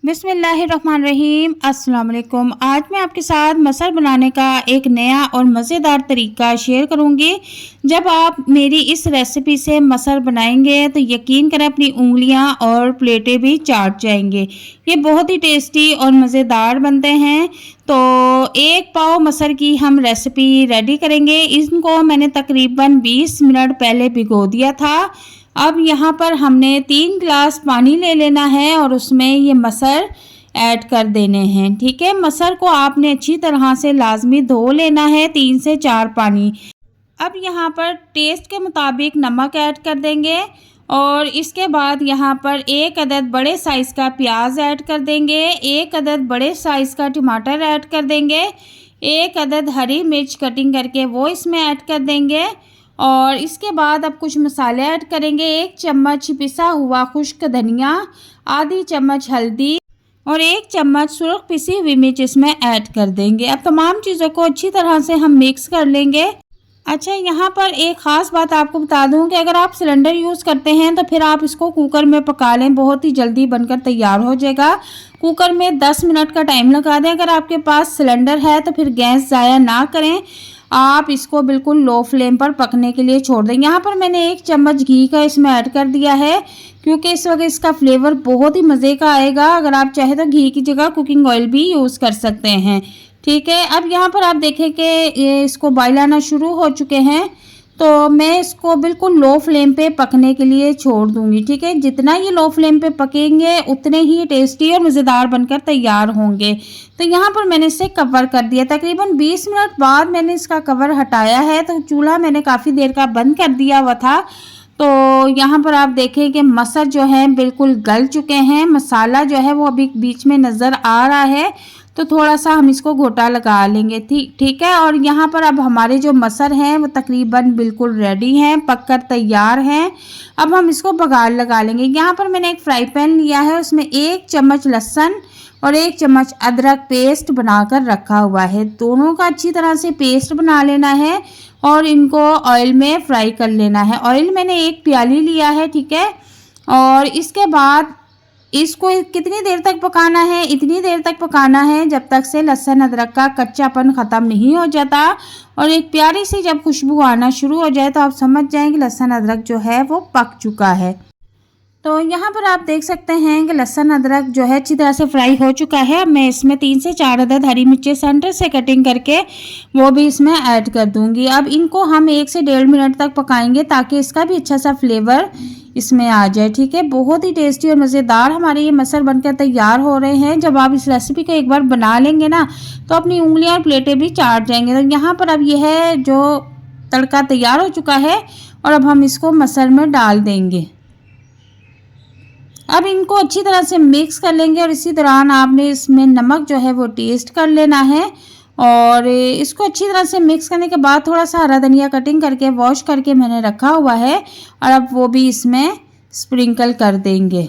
बिस्मिल्लाहिर्रहमानिर्रहीम अस्सलाम वालेकुम। आज मैं आपके साथ मसल बनाने का एक नया और मज़ेदार तरीका शेयर करूंगी। जब आप मेरी इस रेसिपी से मसल बनाएंगे तो यकीन करें अपनी उंगलियां और प्लेटें भी चाट जाएंगे। ये बहुत ही टेस्टी और मज़ेदार बनते हैं। तो एक पाव मसल की हम रेसिपी रेडी करेंगे। इनको मैंने तकरीबन 20 मिनट पहले भिगो दिया था। अब यहाँ पर हमने 3 गिलास पानी ले लेना है और उसमें ये मसर ऐड कर देने हैं। ठीक है, मसर को आपने अच्छी तरह से लाजमी धो लेना है 3 से 4 पानी। अब यहाँ पर टेस्ट के मुताबिक नमक ऐड कर देंगे और इसके बाद यहाँ पर 1 अदद बड़े साइज़ का प्याज ऐड कर देंगे, 1 अदद बड़े साइज़ का टमाटर ऐड कर देंगे, 1 अदद हरी मिर्च कटिंग करके वो इसमें ऐड कर देंगे। और इसके बाद अब कुछ मसाले ऐड करेंगे। 1 चम्मच पिसा हुआ खुश्क धनिया, आधी चम्मच हल्दी और 1 चम्मच सुर्ख पिसी हुई मिर्च इसमें ऐड कर देंगे। अब तमाम चीज़ों को अच्छी तरह से हम मिक्स कर लेंगे। अच्छा, यहाँ पर एक ख़ास बात आपको बता दूं कि अगर आप सिलेंडर यूज़ करते हैं तो फिर आप इसको कुकर में पका लें, बहुत ही जल्दी बनकर तैयार हो जाएगा। कुकर में 10 मिनट का टाइम लगा दें। अगर आपके पास सिलेंडर है तो फिर गैस ज़ाया ना करें, आप इसको बिल्कुल लो फ्लेम पर पकने के लिए छोड़ दें। यहाँ पर मैंने 1 चम्मच घी का इसमें ऐड कर दिया है क्योंकि इस वक्त इसका फ्लेवर बहुत ही मज़े का आएगा। अगर आप चाहे तो घी की जगह कुकिंग ऑयल भी यूज़ कर सकते हैं। ठीक है, अब यहाँ पर आप देखें कि ये इसको बॉयल आना शुरू हो चुके हैं, तो मैं इसको बिल्कुल लो फ्लेम पे पकने के लिए छोड़ दूंगी। ठीक है, जितना ये लो फ्लेम पे पकेंगे उतने ही टेस्टी और मज़ेदार बनकर तैयार होंगे। तो यहाँ पर मैंने इसे कवर कर दिया। तकरीबन 20 मिनट बाद मैंने इसका कवर हटाया है, तो चूल्हा मैंने काफ़ी देर का बंद कर दिया हुआ था। तो यहाँ पर आप देखें कि मसल जो है बिल्कुल गल चुके हैं, मसाला जो है वो अभी बीच में नज़र आ रहा है, तो थोड़ा सा हम इसको घोटा लगा लेंगे। ठीक है, और यहाँ पर अब हमारे जो मसर हैं वो तकरीबन बिल्कुल रेडी हैं, पककर तैयार हैं। अब हम इसको बघार लगा लेंगे। यहाँ पर मैंने एक फ्राई पैन लिया है, उसमें 1 चम्मच लहसुन और 1 चम्मच अदरक पेस्ट बनाकर रखा हुआ है। दोनों का अच्छी तरह से पेस्ट बना लेना है और इनको ऑयल में फ्राई कर लेना है। ऑयल मैंने 1 प्याली लिया है। ठीक है, और इसके बाद इसको कितनी देर तक पकाना है, इतनी देर तक पकाना है जब तक से लहसुन अदरक का कच्चापन ख़त्म नहीं हो जाता और एक प्यारी सी जब खुशबू आना शुरू हो जाए तो आप समझ जाएं कि लहसुन अदरक जो है वो पक चुका है। तो यहाँ पर आप देख सकते हैं कि लहसुन अदरक जो है अच्छी तरह से फ्राई हो चुका है। अब मैं इसमें 3 से 4 अदद हरी मिर्चें सेंटर से कटिंग करके वो भी इसमें ऐड कर दूंगी। अब इनको हम 1 से 1.5 मिनट तक पकाएंगे ताकि इसका भी अच्छा सा फ्लेवर इसमें आ जाए। ठीक है, बहुत ही टेस्टी और मज़ेदार हमारे ये मसल बनकर तैयार हो रहे हैं। जब आप इस रेसिपी को एक बार बना लेंगे ना तो अपनी उंगलियां और प्लेटें भी चाट जाएंगे। तो यहाँ पर अब यह है जो तड़का तैयार हो चुका है और अब हम इसको मसल में डाल देंगे। अब इनको अच्छी तरह से मिक्स कर लेंगे और इसी दौरान आपने इसमें नमक जो है वो टेस्ट कर लेना है। और इसको अच्छी तरह से मिक्स करने के बाद थोड़ा सा हरा धनिया कटिंग करके वॉश करके मैंने रखा हुआ है और अब वो भी इसमें स्प्रिंकल कर देंगे।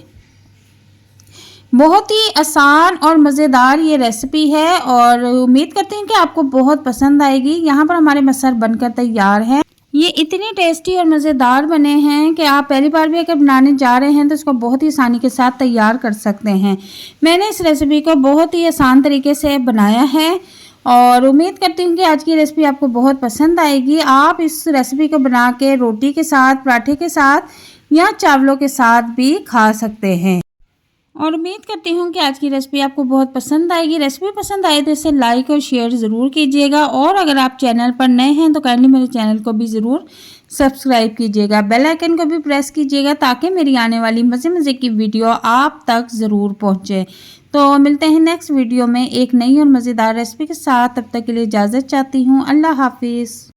बहुत ही आसान और मज़ेदार ये रेसिपी है और उम्मीद करती हूँ कि आपको बहुत पसंद आएगी। यहाँ पर हमारे मसल बनकर तैयार हैं। ये इतनी टेस्टी और मज़ेदार बने हैं कि आप पहली बार भी अगर बनाने जा रहे हैं तो इसको बहुत ही आसानी के साथ तैयार कर सकते हैं। मैंने इस रेसिपी को बहुत ही आसान तरीके से बनाया है और उम्मीद करती हूँ कि आज की रेसिपी आपको बहुत पसंद आएगी। आप इस रेसिपी को बना के रोटी के साथ, पराठे के साथ या चावलों के साथ भी खा सकते हैं और उम्मीद करती हूँ कि आज की रेसिपी आपको बहुत पसंद आएगी। रेसिपी पसंद आए तो इसे लाइक और शेयर ज़रूर कीजिएगा और अगर आप चैनल पर नए हैं तो काइंडली मेरे चैनल को भी ज़रूर सब्सक्राइब कीजिएगा। बेल आइकन को भी प्रेस कीजिएगा ताकि मेरी आने वाली मज़े की वीडियो आप तक ज़रूर पहुँचे। तो मिलते हैं नेक्स्ट वीडियो में एक नई और मज़ेदार रेसिपी के साथ। तब तक के लिए इजाज़त चाहती हूँ। अल्लाह हाफिज़।